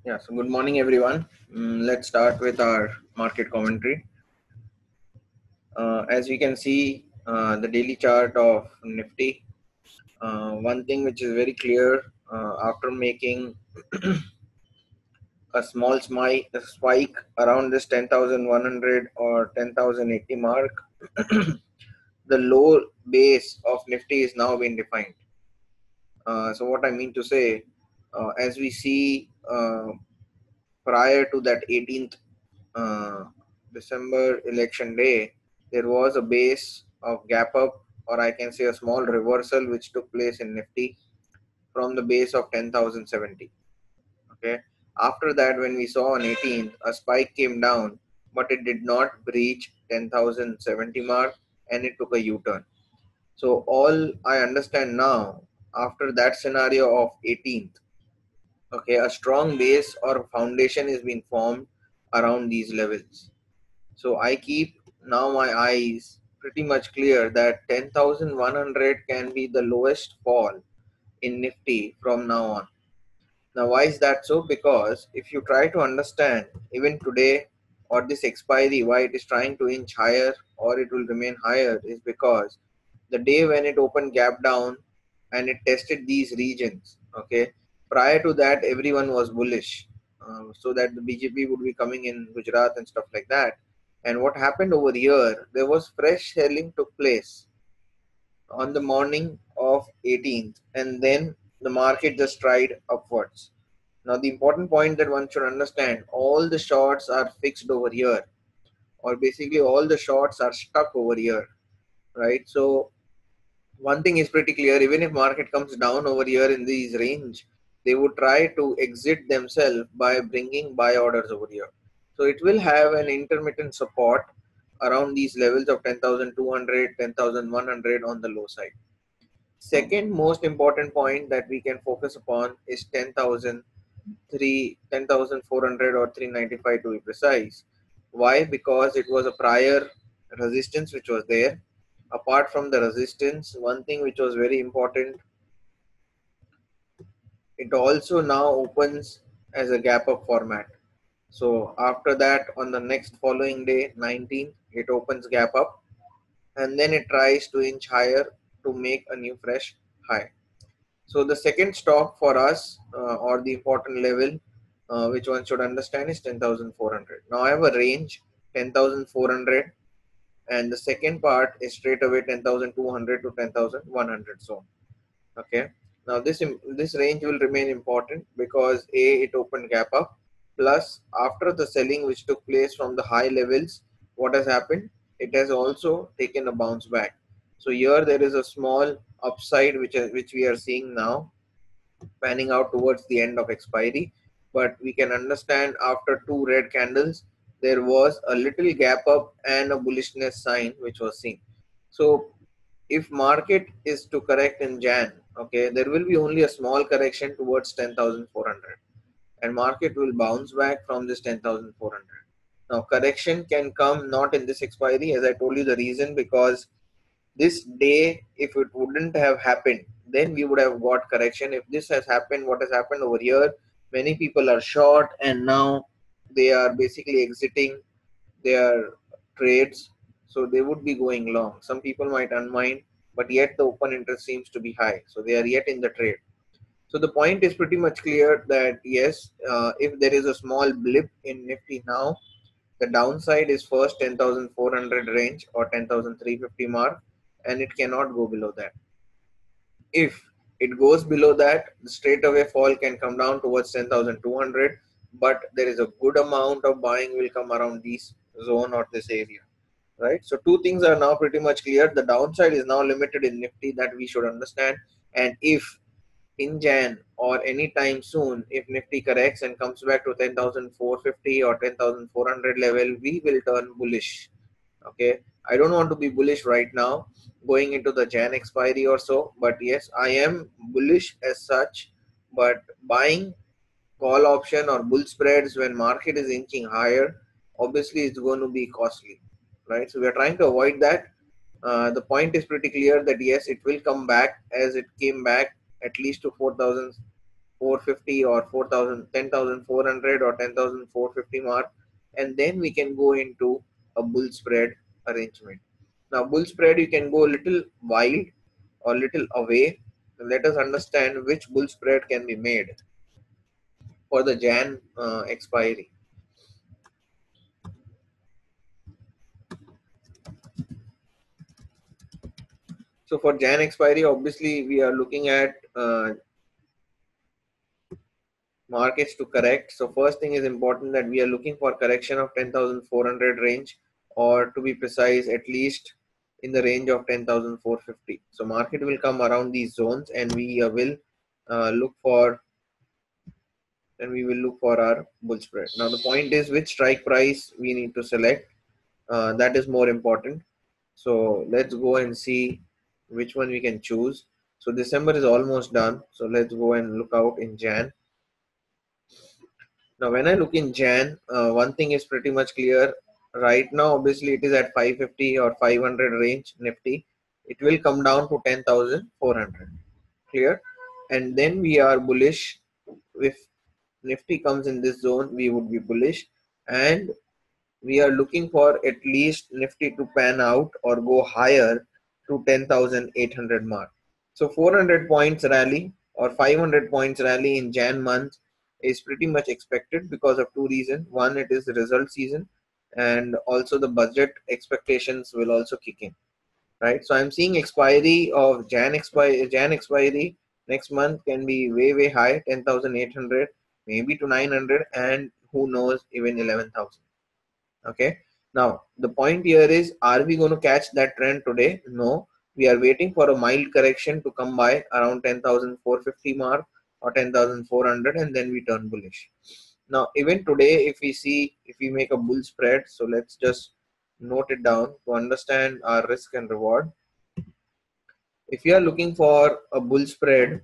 Yeah, so good morning everyone. Let's start with our market commentary. As we can see, the daily chart of Nifty, one thing which is very clear after making a small spike around this 10,100 or 10,080 mark, the low base of Nifty is now being defined. So what I mean to say, as we see prior to that 18th December election day, there was a base of gap up, or I can say a small reversal which took place in Nifty from the base of 10,070. Okay. After that, when we saw on 18th, a spike came down, but it did not breach 10,070 mark and it took a U-turn. So all I understand now, after that scenario of 18th, okay, a strong base or foundation is being formed around these levels. So I keep now my eyes pretty much clear that 10,100 can be the lowest fall in Nifty from now on. Now why is that so? Because if you try to understand even today or this expiry why it is trying to inch higher or it will remain higher is because the day when it opened gap down and it tested these regions, okay, prior to that everyone was bullish, so that the BJP would be coming in Gujarat and stuff like that. And what happened over here, there was fresh selling took place on the morning of 18th, and then the market just tried upwards. Now the important point that one should understand, all the shorts are fixed over here, or basically all the shorts are stuck over here, right? So one thing is pretty clear, even if market comes down over here in these range, they would try to exit themselves by bringing buy orders over here. So it will have an intermittent support around these levels of 10,200, 10,100 on the low side. Second most important point that we can focus upon is 10,400 or 395 to be precise. Why? Because it was a prior resistance which was there. Apart from the resistance, one thing which was very important, it also now opens as a gap up format. So after that, on the next following day, 19th, it opens gap up and then it tries to inch higher to make a new fresh high. So the second stock for us, or the important level which one should understand, is 10,400. Now I have a range 10,400, and the second part is straight away 10,200 to 10,100 zone. Okay. Now this range will remain important because it opened gap up. Plus, after the selling which took place from the high levels, what has happened? It has also taken a bounce back. So here there is a small upside which we are seeing now, panning out towards the end of expiry. But we can understand after two red candles, there was a little gap up and a bullishness sign which was seen. So if market is to correct in Jan, okay, there will be only a small correction towards 10,400 and market will bounce back from this 10,400. Now correction can come not in this expiry, as I told you the reason, because this day, if it wouldn't have happened, then we would have got correction. If this has happened, what has happened over here, many people are short and now they are basically exiting their trades, so they would be going long. Some people might unwind, but yet the open interest seems to be high, so they are yet in the trade. So the point is pretty much clear that yes, if there is a small blip in Nifty now, the downside is first 10,400 range or 10,350 mark, and it cannot go below that. If it goes below that, the straight away fall can come down towards 10,200, but there is a good amount of buying will come around this zone or this area, right? So two things are now pretty much clear. The downside is now limited in Nifty, that we should understand. And if in Jan or anytime soon, if Nifty corrects and comes back to 10,450 or 10,400 level, we will turn bullish. Okay, I don't want to be bullish right now going into the Jan expiry or so, but yes, I am bullish as such. But buying call option or bull spreads when market is inching higher, obviously it's going to be costly, right? So we are trying to avoid that. The point is pretty clear that yes, it will come back as it came back at least to 4,400 10,450 or 4,000, 10,400 or 10,450 mark, and then we can go into a bull spread arrangement. Now bull spread, you can go a little wide or little away. Let us understand which bull spread can be made for the Jan expiry. So for Jan expiry, obviously we are looking at markets to correct. So first thing is important that we are looking for correction of 10,400 range, or to be precise, at least in the range of 10,450. So market will come around these zones, and we will look for our bull spread. Now the point is which strike price we need to select. That is more important. So let's go and see which one we can choose. So December is almost done. So let's go and look out in Jan. Now, when I look in Jan, one thing is pretty much clear. Right now, obviously, it is at 550 or 500 range Nifty. It will come down to 10,400. Clear? And then we are bullish. If Nifty comes in this zone, we would be bullish. And we are looking for at least Nifty to pan out or go higher to 10,800 mark. So 400 points rally or 500 points rally in Jan month is pretty much expected because of two reasons. One, it is the result season, and also the budget expectations will also kick in, right? So I'm seeing expiry of Jan expiry next month can be way high, 10,800, maybe to 900, and who knows, even 11,000. Okay. Now the point here is, are we going to catch that trend today? No. We are waiting for a mild correction to come by around 10,450 mark or 10,400, and then we turn bullish. Now even today, if we make a bull spread, so let's just note it down to understand our risk and reward. If you are looking for a bull spread,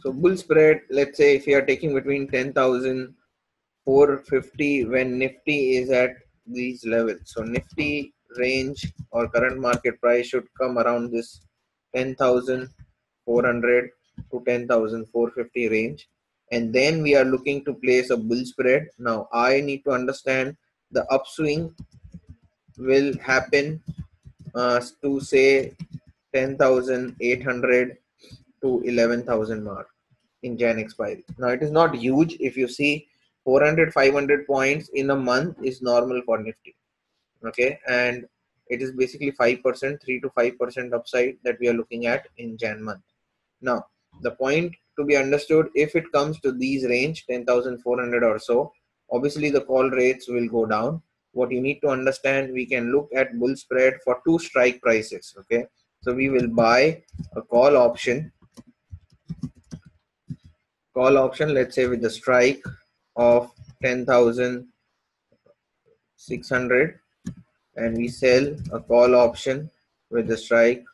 so bull spread, let's say if you are taking between 10,450 when Nifty is at these levels. So Nifty range or current market price should come around this 10,400 to 10,450 range. And then we are looking to place a bull spread. Now I need to understand the upswing will happen to say 10,800 to 11,000 mark in Jan expiry. Now it is not huge. If you see 400, 500 points in a month is normal for Nifty. Okay, and it is basically 5%, 3 to 5% upside that we are looking at in Jan month. Now the point to be understood, if it comes to these range 10,400 or so, obviously the call rates will go down. What you need to understand, we can look at bull spread for two strike prices. Okay, so we will buy a call option, let's say with the strike of 10,600, and we sell a call option with the strike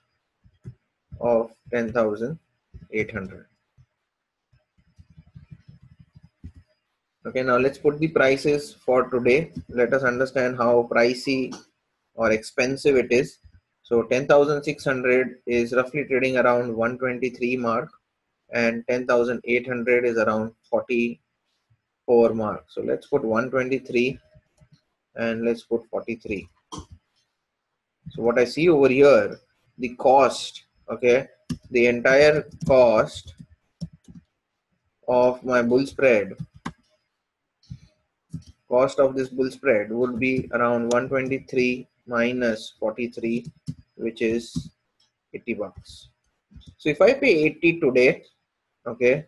of 10,800. Okay, now let's put the prices for today. Let us understand how pricey or expensive it is. So 10,600 is roughly trading around 123 mark, and 10,800 is around 44 mark. So let's put 123 and let's put 43. So what I see over here, the cost, okay, the entire cost of my bull spread, cost of this bull spread would be around 123 minus 43, which is 80 bucks. So if I pay 80 today, okay,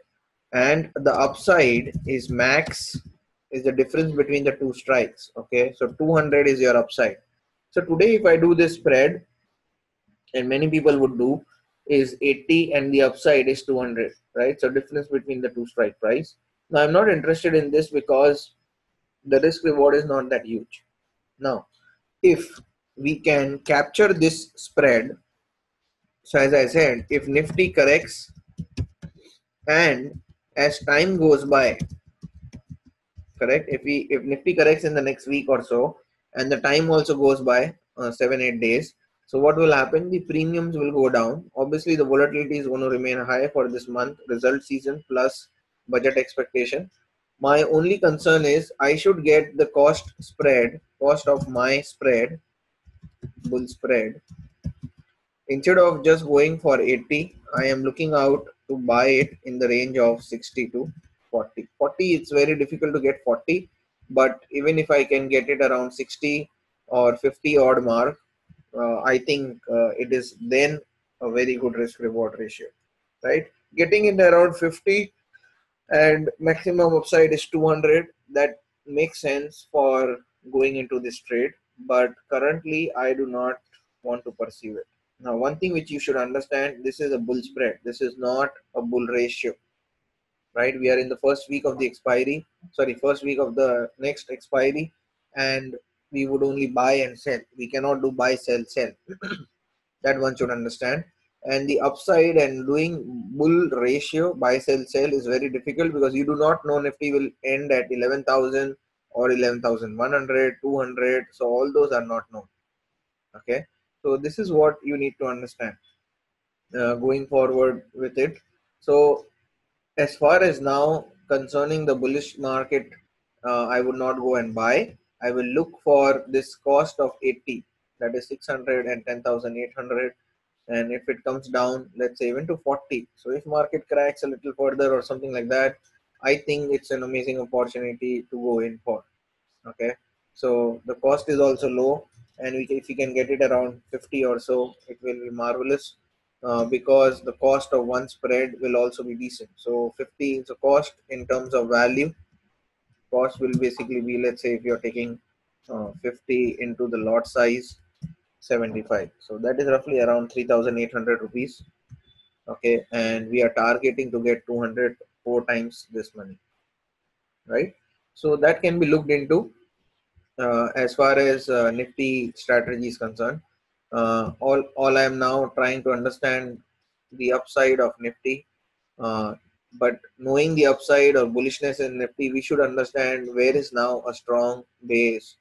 and the upside is max, is the difference between the two strikes, okay, so 200 is your upside. So today if I do this spread, and many people would do, is 80 and the upside is 200, right? So difference between the two strike price. Now I'm not interested in this because the risk reward is not that huge. Now if we can capture this spread, so as I said, if Nifty corrects and as time goes by, correct, if Nifty corrects in the next week or so, and the time also goes by 7-8 days, So what will happen? The premiums will go down. Obviously, the volatility is going to remain high for this month, result season plus budget expectation. My only concern is I should get the cost of my spread, bull spread. Instead of just going for 80, I am looking out to buy it in the range of 60 to 40. 40, it's very difficult to get 40, but even if I can get it around 60 or 50 odd mark, I think it is then a very good risk reward ratio, right? Getting in around 50 and maximum upside is 200. That makes sense for going into this trade, but currently I do not want to pursue it. Now, one thing which you should understand, this is a bull spread. This is not a bull ratio, right? We are in the first week of the expiry, first week of the next expiry, and we would only buy and sell. We cannot do buy, sell, sell. That one should understand. And the upside and doing bull ratio, buy, sell, sell is very difficult because you do not know Nifty will end at 11,000 or 11,100, 200. So all those are not known. Okay. So this is what you need to understand going forward with it. So as far as now concerning the bullish market, I would not go and buy. I will look for this cost of 80, that is 600 and 10,800. And if it comes down, let's say even to 40, so if market cracks a little further or something like that, I think it's an amazing opportunity to go in for. Okay, so the cost is also low, and if we can get it around 50 or so, it will be marvelous, because the cost of one spread will also be decent. So 50 is a cost in terms of value. Cost will basically be, let's say if you're taking 50 into the lot size, 75, so that is roughly around 3,800 rupees. Okay, and we are targeting to get 204 times this money, right? So that can be looked into. As far as Nifty strategy is concerned, all I am now trying to understand the upside of Nifty. But knowing the upside or bullishness in Nifty, we should understand where is now a strong base,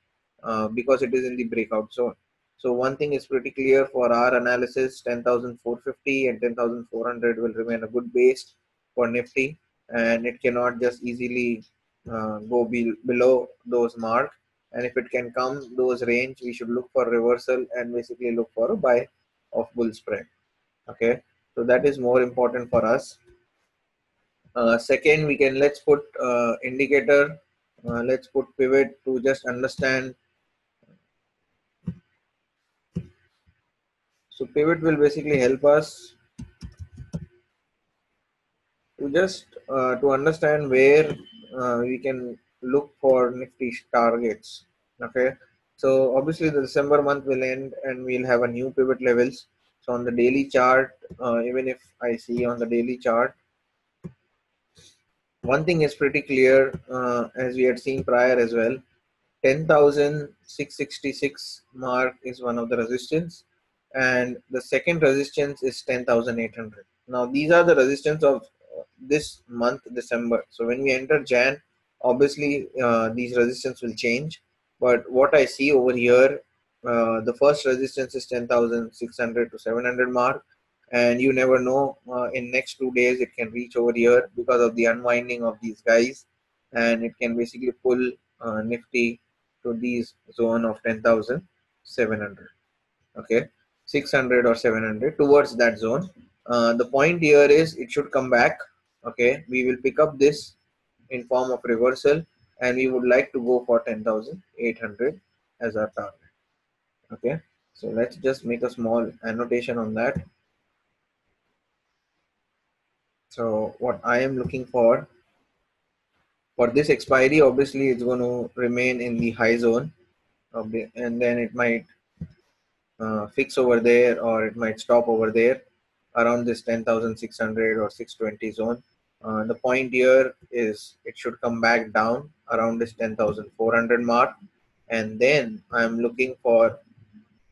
because it is in the breakout zone. So one thing is pretty clear for our analysis: 10,450 and 10,400 will remain a good base for Nifty, and it cannot just easily go below those marks. And if it can come those range, we should look for reversal and basically look for a buy of bull spread. Okay, so that is more important for us. Second, we can let's put indicator. Let's put pivot to just understand. So pivot will basically help us to just to understand where we can look for Nifty targets. Okay, so obviously the December month will end and we'll have a new pivot levels. So on the daily chart, even if I see on the daily chart, one thing is pretty clear, as we had seen prior as well. 10,666 mark is one of the resistance, and the second resistance is 10,800. Now these are the resistance of this month December. So when we enter Jan, obviously these resistance will change, but what I see over here, the first resistance is 10,600 to 700 mark, and you never know, in next 2 days it can reach over here because of the unwinding of these guys, and it can basically pull Nifty to these zone of 10,700. Okay, 600 or 700 towards that zone. The point here is it should come back. Okay, we will pick up this in form of reversal, and we would like to go for 10,800 as our target. Okay, so let's just make a small annotation on that. So what I am looking for this expiry, obviously it's going to remain in the high zone, and then it might fix over there, or it might stop over there around this 10,600 or 620 zone. The point here is it should come back down around this 10,400 mark, and then I'm looking for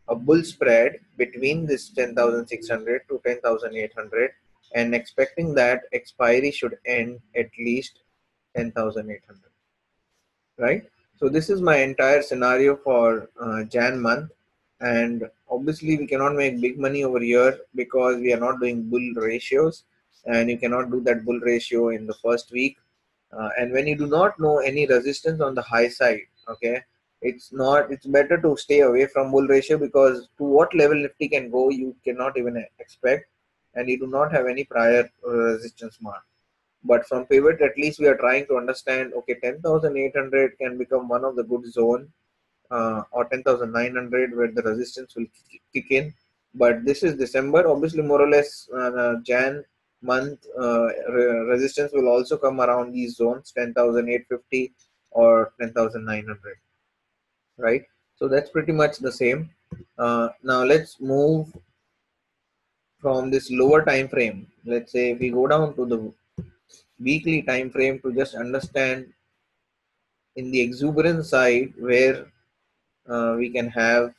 a bull spread between this 10,600 to 10,800, and expecting that expiry should end at least 10,800, right? So this is my entire scenario for Jan month, and obviously we cannot make big money over here because we are not doing bull ratios, and you cannot do that bull ratio in the first week. And when you do not know any resistance on the high side, okay, it's better to stay away from bull ratio, because to what level Nifty can go you cannot even expect, and you do not have any prior resistance mark. But from pivot, at least we are trying to understand, okay, 10,800 can become one of the good zone, or 10,900 where the resistance will kick in. But this is December, obviously more or less Jan month resistance will also come around these zones, 10,850 or 10,900, right? So that's pretty much the same. Now let's move from this lower time frame. Let's say if we go down to the weekly time frame to just understand in the exuberance side where we can have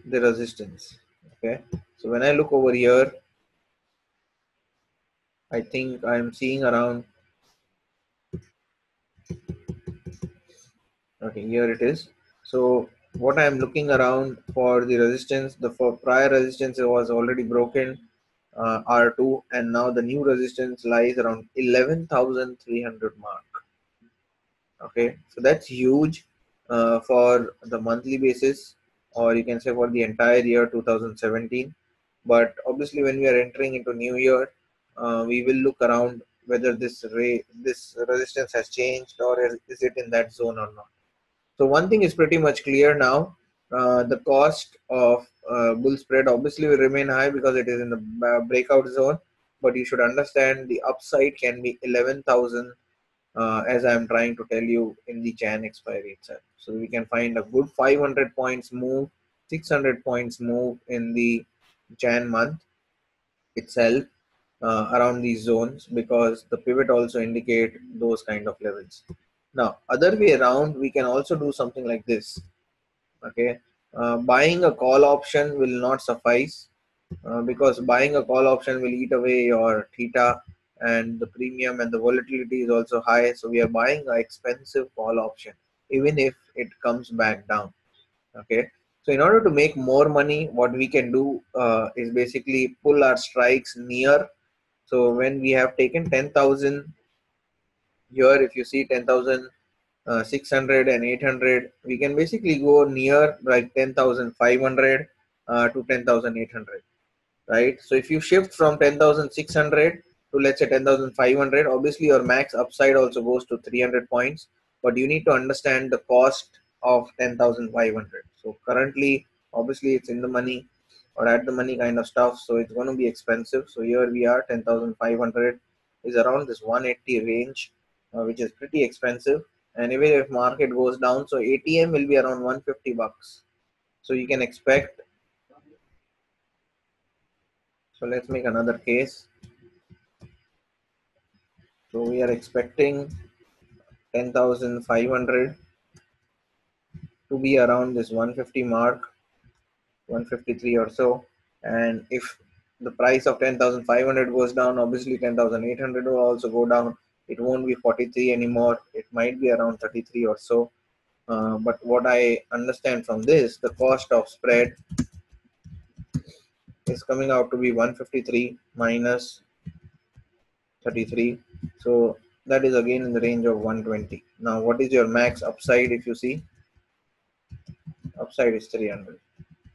the resistance. Okay, so when I look over here, I think I'm seeing around, okay, here it is. So what I'm looking around for the resistance, the prior resistance was already broken, R2, and now the new resistance lies around 11,300 mark. Okay, so that's huge for the monthly basis, or you can say for the entire year 2017. But obviously when we are entering into new year, we will look around whether this resistance has changed, or is it in that zone or not. So one thing is pretty much clear now. The cost of bull spread obviously will remain high because it is in the breakout zone, but you should understand the upside can be 11,000, as I am trying to tell you, in the Jan expiry itself. So we can find a good 500 points move, 600 points move in the Jan month itself, around these zones, because the pivot also indicate those kind of levels. Now, other way around, we can also do something like this. Okay, buying a call option will not suffice, because buying a call option will eat away your theta, and the premium and the volatility is also high. So we are buying an expensive call option even if it comes back down. Okay, so in order to make more money, what we can do is basically pull our strikes near. So when we have taken 10,000 here, if you see 10,000, 600 and 800, we can basically go near like 10,500 to 10,800, right? So if you shift from 10,600 to let's say 10,500, obviously your max upside also goes to 300 points, but you need to understand the cost of 10,500. So currently, obviously it's in the money or at the money kind of stuff, so it's going to be expensive. So here we are, 10,500 is around this 180 range, which is pretty expensive. And even if market goes down, so ATM will be around 150 bucks. So you can expect, so let's make another case. So we are expecting 10,500 to be around this 150 mark, 153 or so. And if the price of 10,500 goes down, obviously 10,800 will also go down. It won't be 43 anymore. It might be around 33 or so. But what I understand from this, the cost of spread is coming out to be 153 minus 33. So that is again in the range of 120. Now, what is your max upside? If you see, upside is 300,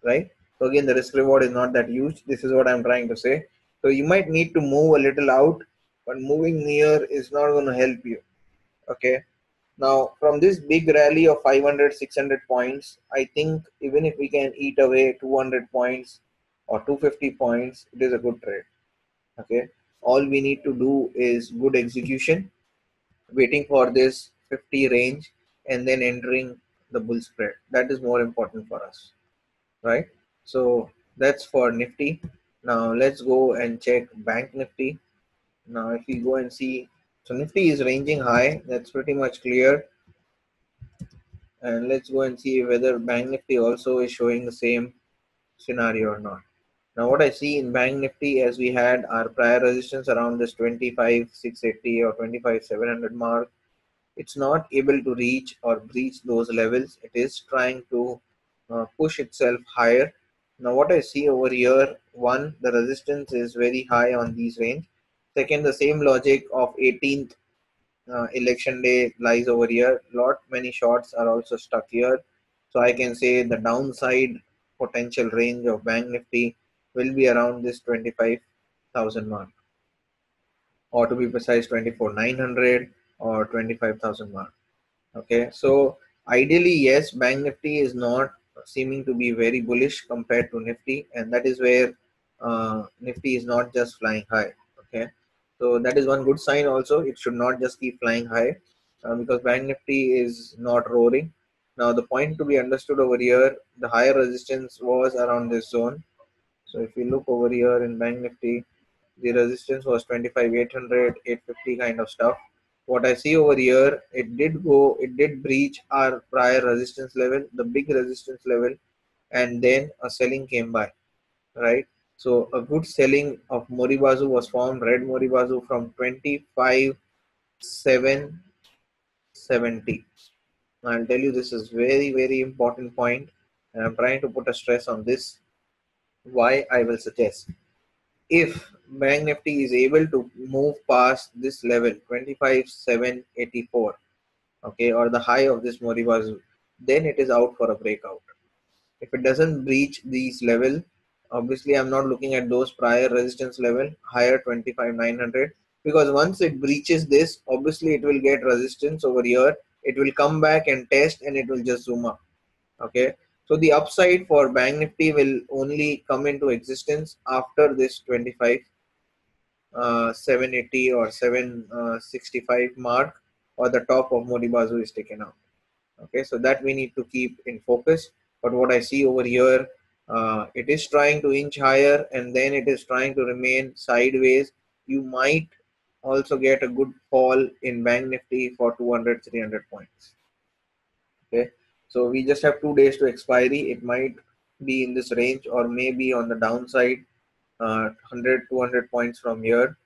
right? So again, the risk reward is not that huge. This is what I'm trying to say. So you might need to move a little out, but moving near is not going to help you. Okay. Now, from this big rally of 500, 600 points, I think even if we can eat away 200 points or 250 points, it is a good trade. Okay. All we need to do is good execution, waiting for this 50 range, and then entering the bull spread. That is more important for us, right? So that's for Nifty. Now let's go and check Bank Nifty. Now if we go and see, so Nifty is ranging high, that's pretty much clear. And let's go and see whether Bank Nifty also is showing the same scenario or not. Now what I see in Bank Nifty, as we had our prior resistance around this 25,680 or 25,700 mark, it's not able to reach or breach those levels. It is trying to push itself higher. Now what I see over here, one, the resistance is very high on these range. Second, the same logic of 18th election day lies over here. Lot many shorts are also stuck here. So I can say the downside potential range of Bank Nifty will be around this 25,000 mark, or to be precise 24,900 or 25,000 mark. Okay, so ideally, yes, Bank Nifty is not seeming to be very bullish compared to Nifty, and that is where Nifty is not just flying high. Okay, so that is one good sign. Also, it should not just keep flying high because Bank Nifty is not roaring. Now, the point to be understood over here, the higher resistance was around this zone. So, if you look over here in Bank Nifty, the resistance was 25,800, 850 kind of stuff. What I see over here, it did breach our prior resistance level, the big resistance level, and then a selling came by, right? So a good selling of Moribazu was formed, red Moribazu, from 25,770. I'll tell you, this is very, very important point, and I'm trying to put a stress on this. Why I will suggest, if Bank Nifty is able to move past this level 25,784, okay, or the high of this Moribazu, then it is out for a breakout. If it doesn't breach these level, obviously I'm not looking at those prior resistance level higher 25,900, because once it breaches this, obviously it will get resistance over here. It will come back and test, and it will just zoom up. Okay, so the upside for Bank Nifty will only come into existence after this 25 780 or 765 mark, or the top of Moribazu is taken out. Okay, so that we need to keep in focus. But what I see over here, it is trying to inch higher, and then it is trying to remain sideways. You might also get a good fall in Bank Nifty for 200, 300 points. Okay, so we just have 2 days to expiry. It might be in this range, or maybe on the downside, 100, 200 points from here.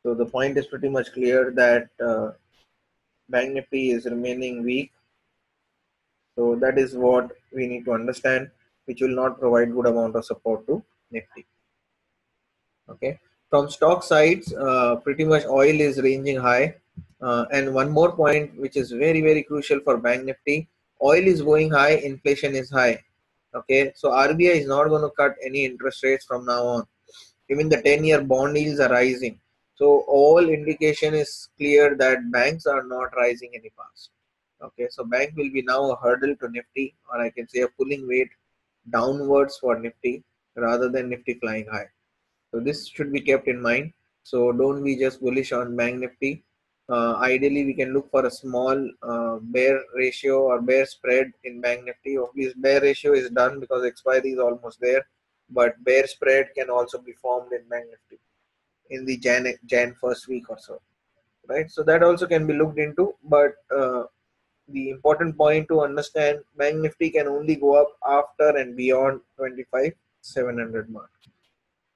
So the point is pretty much clear that Bank Nifty is remaining weak. So that is what we need to understand, which will not provide good amount of support to Nifty. Okay. From stock sides, pretty much oil is ranging high. And one more point, which is very, very crucial for Bank Nifty, oil is going high, inflation is high. Okay. So RBI is not going to cut any interest rates from now on. Even the 10-year bond yields are rising. So all indication is clear that banks are not rising any fast. Okay, so bank will be now a hurdle to Nifty, or I can say a pulling weight downwards for Nifty rather than Nifty flying high. So this should be kept in mind. So don't be just bullish on Bank Nifty. Ideally, we can look for a small bear ratio or bear spread in Bank Nifty. Obviously, bear ratio is done because expiry is almost there, but bear spread can also be formed in Bank Nifty in the Jan first week or so, right? So that also can be looked into, but the important point to understand, Bank Nifty can only go up after and beyond 25,700 mark,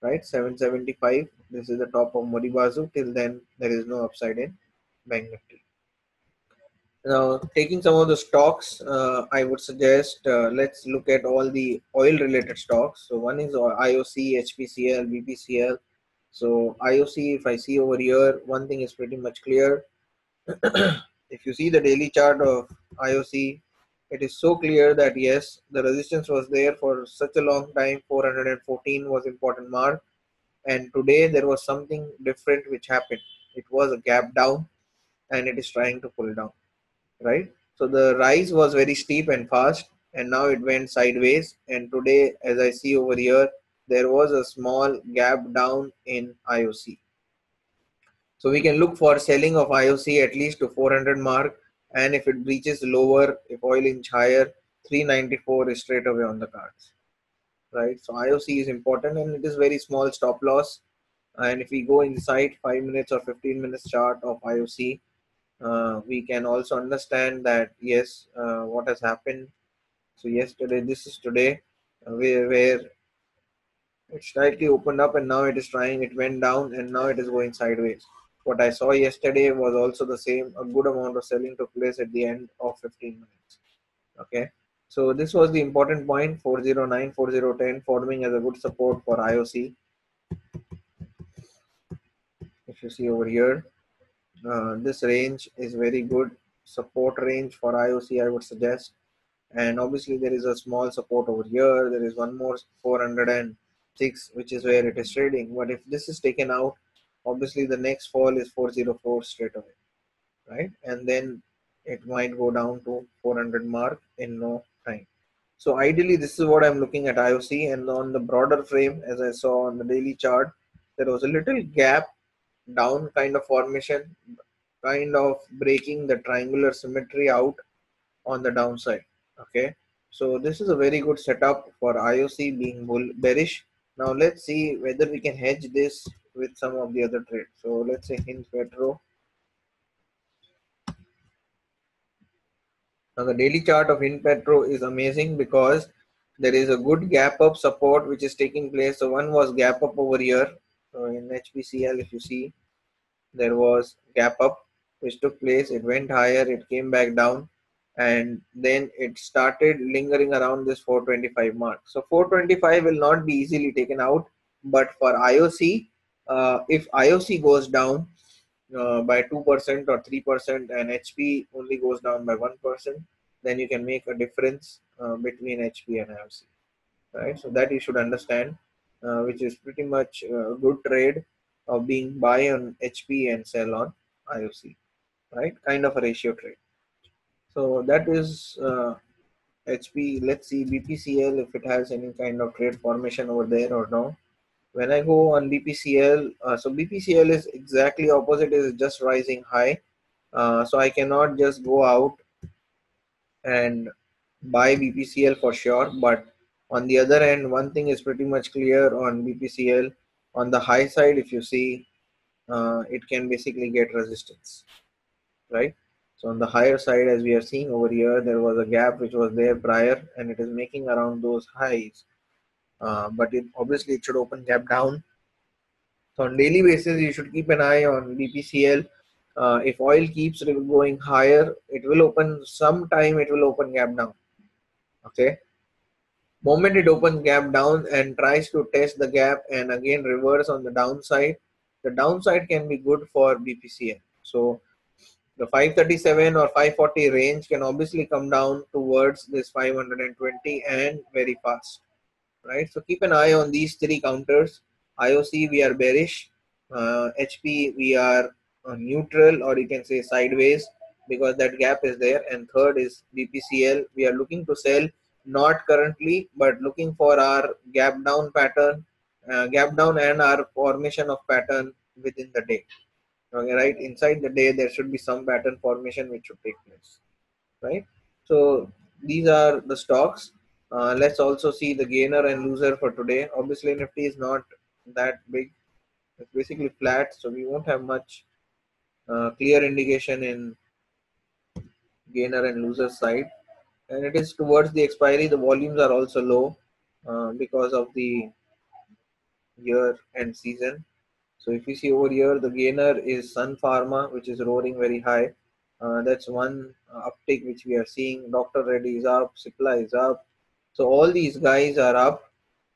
right? 775, this is the top of Moribazu. Till then, there is no upside in Bank Nifty. Now, taking some of the stocks, I would suggest let's look at all the oil related stocks. So one is IOC, HPCL, BPCL. So IOC, if I see over here, one thing is pretty much clear. If you see the daily chart of IOC, it is so clear that yes, the resistance was there for such a long time. 414 was important mark, and today there was something different which happened. It was a gap down, and it is trying to pull down, right? So the rise was very steep and fast, and now it went sideways. And today, as I see over here, there was a small gap down in IOC. So we can look for selling of IOC at least to 400 mark, and if it breaches lower, if oil inch higher, 394 is straight away on the cards, right? So IOC is important, and it is very small stop loss. And if we go inside 5 minutes or 15 minutes chart of IOC, we can also understand that yes, what has happened. So yesterday, this is today, where it slightly opened up, and now it is trying. It went down, and now it is going sideways. what I saw yesterday was also the same. A good amount of selling took place at the end of 15 minutes. Okay, so this was the important point, 409, 4010 forming as a good support for IOC. If you see over here, this range is very good support range for IOC, I would suggest. And obviously there is a small support over here. There is one more 406, which is where it is trading. But if this is taken out, obviously the next fall is 404 straight away, right? And then it might go down to 400 mark in no time. So ideally, this is what I'm looking at IOC. And on the broader frame, as I saw on the daily chart, there was a little gap down kind of formation, kind of breaking the triangular symmetry out on the downside. Okay, so this is a very good setup for IOC being bearish. Now let's see whether we can hedge this with some of the other trades. So let's say Hint Petro. Now the daily chart of Hint Petro is amazing because there is a good gap up support which is taking place. So one was gap up over here. So in HPCL, if you see, there was gap up which took place. It went higher, it came back down, and then it started lingering around this 425 mark. So 425 will not be easily taken out, but for IOC, if IOC goes down by 2% or 3% and HP only goes down by 1%, then you can make a difference between HP and IOC, right? So that you should understand, which is pretty much a good trade of being buy on HP and sell on IOC, right? Kind of a ratio trade. So that is HP. Let's see BPCL if it has any kind of trade formation over there or no. When I go on BPCL, so BPCL is exactly opposite, is just rising high. So I cannot just go out and buy BPCL for sure. But on the other end, one thing is pretty much clear on BPCL. On the high side, if you see, it can basically get resistance, right? So on the higher side, as we are seeing over here, there was a gap which was there prior, and it is making around those highs. But obviously it should open gap down. So on daily basis, you should keep an eye on BPCL. If oil keeps going higher, it will open sometime. It will open gap down. Okay. Moment it opens gap down and tries to test the gap and again reverse on the downside, the downside can be good for BPCL. So the 537 or 540 range can obviously come down towards this 520 and very fast, right? So keep an eye on these three counters. IOC we are bearish, HP we are neutral, or you can say sideways, because that gap is there. And third is BPCL, we are looking to sell, not currently, but looking for our gap down pattern, gap down and our formation of pattern within the day. Okay, right? Inside the day there should be some pattern formation which should take place, right? So these are the stocks. Let's also see the gainer and loser for today. Obviously Nifty is not that big, it's basically flat, so we won't have much clear indication in gainer and loser side. And it is towards the expiry, the volumes are also low because of the year end season. So if you see over here, the gainer is Sun Pharma, which is roaring very high. That's one uptick which we are seeing. Dr. Reddy is up, Cipla is up. So all these guys are up.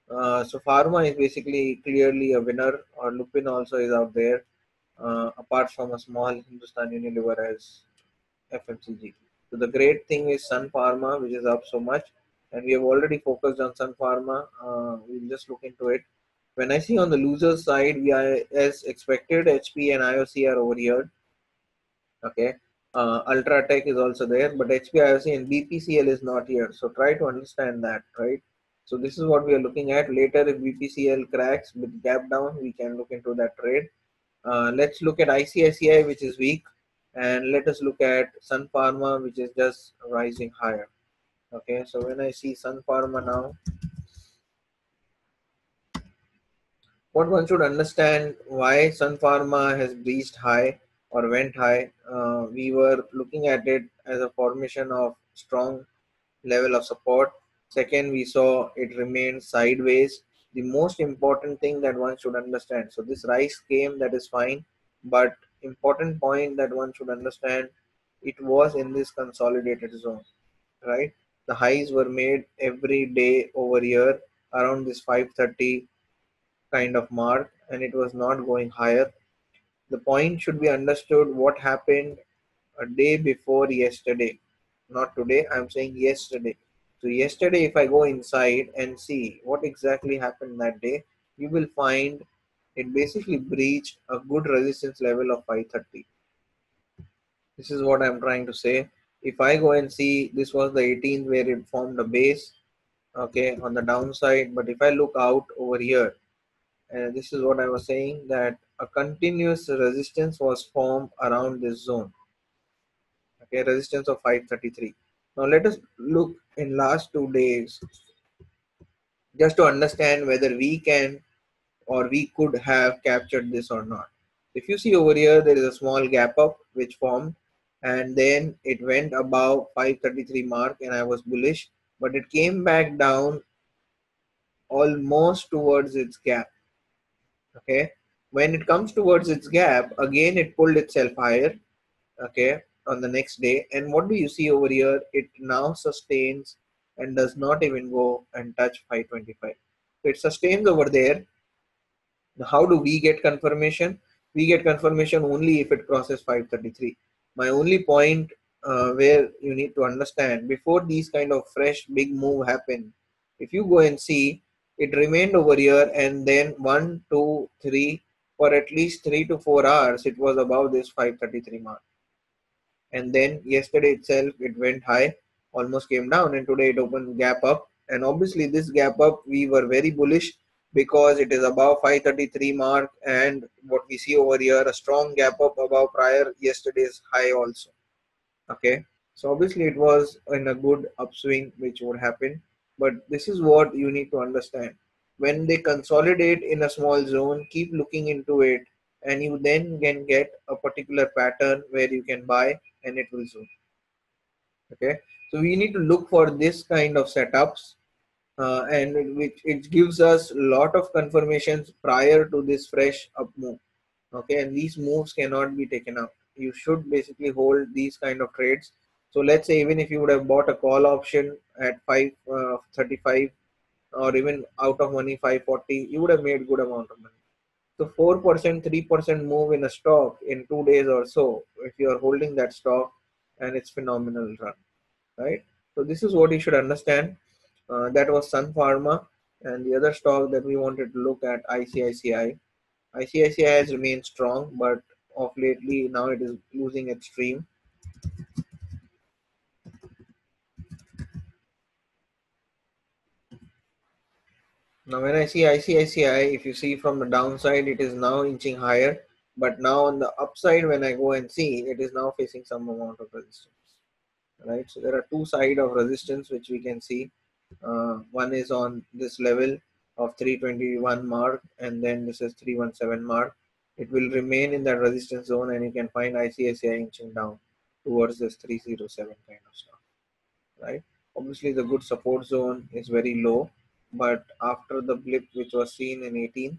So Pharma is basically clearly a winner, or Lupin also is out there, apart from a small Hindustan Unilever as FMCG. So the great thing is Sun Pharma, which is up so much, and we have already focused on Sun Pharma. We'll just look into it. When I see on the loser side, we are as expected, HP and IOC are over here. Okay. Ultratech is also there, but HP, IOC and BPCL is not here. So try to understand that, right? So this is what we are looking at. Later, if BPCL cracks with gap down, we can look into that trade. Let's look at ICICI, which is weak, and let us look at Sun Pharma, which is just rising higher. Okay, so when I see Sun Pharma now, what one should understand why Sun Pharma has breached high or went high. We were looking at it as a formation of strong level of support. Second, we saw it remained sideways. The most important thing that one should understand. So this rise came, that is fine, but important point that one should understand, it was in this consolidated zone, right? The highs were made every day over here around this 530 kind of mark, and it was not going higher. The point should be understood what happened a day before yesterday, not today, I'm saying yesterday. So yesterday, if I go inside and see what exactly happened that day, you will find it basically breached a good resistance level of 530. This is what I'm trying to say. If I go and see, this was the 18th where it formed a base, okay, on the downside. But if I look out over here, and this is what I was saying, that a continuous resistance was formed around this zone, okay, resistance of 533. Now let us look in last 2 days just to understand whether we can or we could have captured this or not. If you see over here, there is a small gap up which formed, and then it went above 533 mark and I was bullish, but it came back down almost towards its gap. Okay, when it comes towards its gap, again it pulled itself higher, okay, on the next day. And what do you see over here? It now sustains and does not even go and touch 525. So it sustains over there. Now, how do we get confirmation? We get confirmation only if it crosses 533. My only point where you need to understand, before these kind of fresh big move happen, if you go and see, it remained over here, and then 1, 2, 3, for at least 3 to 4 hours it was above this 533 mark. And then yesterday itself it went high, almost came down, and today it opened gap up. And obviously this gap up we were very bullish because it is above 533 mark, and what we see over here, a strong gap up above prior yesterday's high also. Okay, so obviously it was in a good upswing which would happen, but this is what you need to understand. When they consolidate in a small zone, keep looking into it, and you then can get a particular pattern where you can buy and it will zoom. Okay, so we need to look for this kind of setups, and which it gives us a lot of confirmations prior to this fresh up move. Okay, and these moves cannot be taken out. You should basically hold these kind of trades. So let's say even if you would have bought a call option at 535 or even out of money 540, you would have made good amount of money. So 4%, 3% move in a stock in 2 days or so, if you are holding that stock, and it's phenomenal run, right? So this is what you should understand. That was Sun Pharma, and the other stock that we wanted to look at, ICICI. ICICI has remained strong, but of lately now it is losing its stream. Now when I see ICICI, if you see from the downside, it is now inching higher, but now on the upside, when I go and see, it is now facing some amount of resistance, right? So there are two sides of resistance which we can see. One is on this level of 321 mark, and then this is 317 mark. It will remain in that resistance zone, and you can find ICICI inching down towards this 307 kind of stuff, right? Obviously the good support zone is very low, but after the blip which was seen in 18th,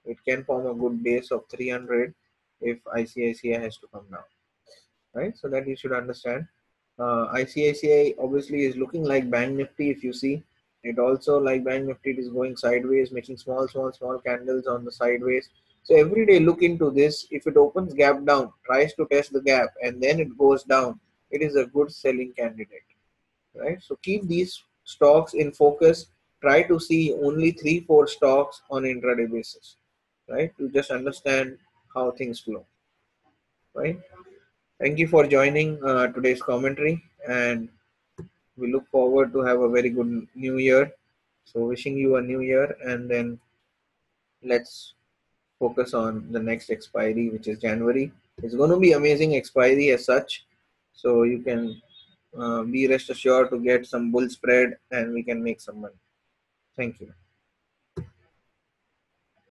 it can form a good base of 300 if ICICI has to come down, right? So that you should understand. ICICI obviously is looking like Banknifty. If you see, it also like Banknifty, it is going sideways, making small candles on the sideways. So every day look into this. If it opens gap down, tries to test the gap, and then it goes down, it is a good selling candidate, right? So keep these stocks in focus. Try to see only 3-4 stocks on intraday basis, right? To just understand how things flow, right? Thank you for joining today's commentary, and we look forward to have a very good new year. So wishing you a new year, and then let's focus on the next expiry, which is January. It's going to be amazing expiry as such. So you can be rest assured to get some bull spread, and we can make some money. Thank you.